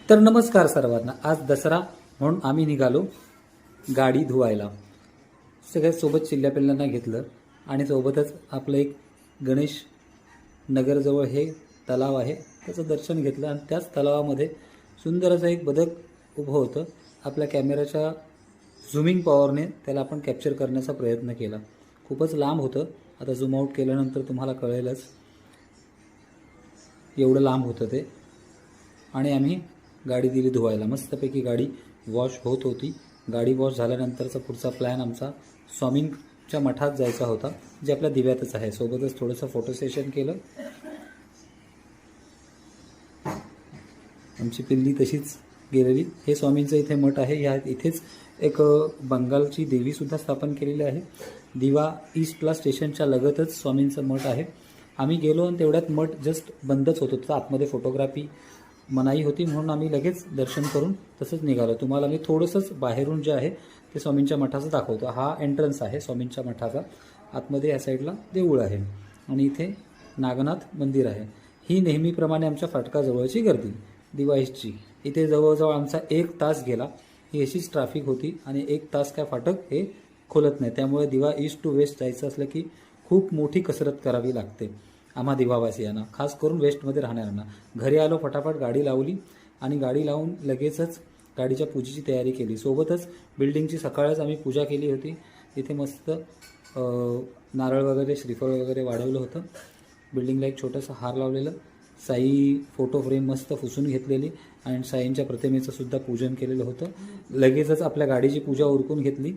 तर नमस्कार सर्वांना। आज दसरा म्हणून आम्ही निघालो गाडी धुवायला। सगळ्या सोबत चिल्ल्या पिल्लांना घेतलं आणि सोबतच आपलं एक गणेश नगरजवळ हे तलाव आहे त्याचं दर्शन घेतलं आणि त्याच तलावामध्ये सुंदर असं एक बदक उभं होतं। आपल्या कॅमेराच्या झूमिंग पॉवरने त्याला आपण कॅप्चर करण्याचा प्रयत्न केला। खूपच लांब होतं, आता झूम आउट केल्यानंतर तुम्हाला कळेलच एवढं लांब होतं ते। आणि आम्ही गाडी दिली धुवायला। मस्तपैकी गाडी वॉश होत होती। गाडी वॉश झाल्यानंतरचा पुढचा प्लॅन आमचा स्वामींच्या मठात जायचा होता, जे आपल्या दिव्यातच आहे। सोबतच थोडंसं फोटो सेशन केलं। आमची पिल्ली तशीच गेलेली। हे स्वामींचं इथे मठ आहे। ह्या इथेच एक बंगालची देवीसुद्धा स्थापन केलेली आहे। दिवा ईस्टला स्टेशनच्या लगतच स्वामींचं मठ आहे। आम्ही गेलो आणि तेवढ्यात मठ जस्ट बंदच होत होतं। आतमध्ये फोटोग्राफी मनाई होती म्हणून आम्ही लगेच दर्शन करून तसंच निघालो। तुम्हाला मी थोडंसंच बाहेरून जे आहे ते स्वामींच्या मठाचं दाखवतो। हा एंट्रन्स आहे स्वामींच्या मठाचा। आतमध्ये या साईडला देऊळ आहे आणि इथे नागनाथ मंदिर आहे। ही नेहमीप्रमाणे आमच्या फाटकाजवळची गर्दी दिवा ईस्टची। इथे जवळजवळ आमचा 1 तास गेला। ही अशीच ट्रॅफिक होती आणि 1 तास काय फाटक हे खोलत नाही। त्यामुळे दिवा ईस्ट टू वेस्ट जायचं असलं की खूप मोठी कसरत करावी लागते आम्हा दिवावासियांना, खास करून वेस्टमध्ये राहणाऱ्यांना। घरी आलो, फटाफट गाडी लावली आणि गाडी लावून लगेचच गाडीच्या पूजेची तयारी केली। सोबतच बिल्डिंगची सकाळच आम्ही पूजा केली होती। तिथे मस्त नारळ वगैरे श्रीफळ वगैरे वाढवलं होतं। बिल्डिंगला एक छोटंसं हार लावलेलं, साई फोटो फ्रेम मस्त पुसून घेतलेली आणि साईंच्या प्रतिमेचं सुद्धा पूजन केलेलं होतं। लगेचच आपल्या गाडीची पूजा उरकून घेतली।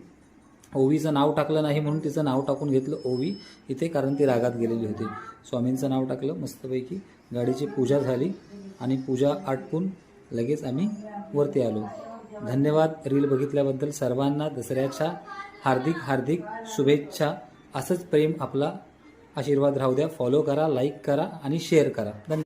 ओवीचं नाव टाकलं नाही म्हणून तिचं नाव टाकून घेतलं ओवी इथे, कारण ती रागात गेलेली होती। स्वामींचं नाव टाकलं, मस्तपैकी गाडीची पूजा झाली आणि पूजा आटपून लगेच आम्ही वरती आलो। धन्यवाद रील बघितल्याबद्दल सर्वांना। दसऱ्याच्या हार्दिक हार्दिक शुभेच्छा। असंच प्रेम आपला आशीर्वाद राहू द्या। फॉलो करा, लाईक करा आणि शेअर करा। धन्यवाद।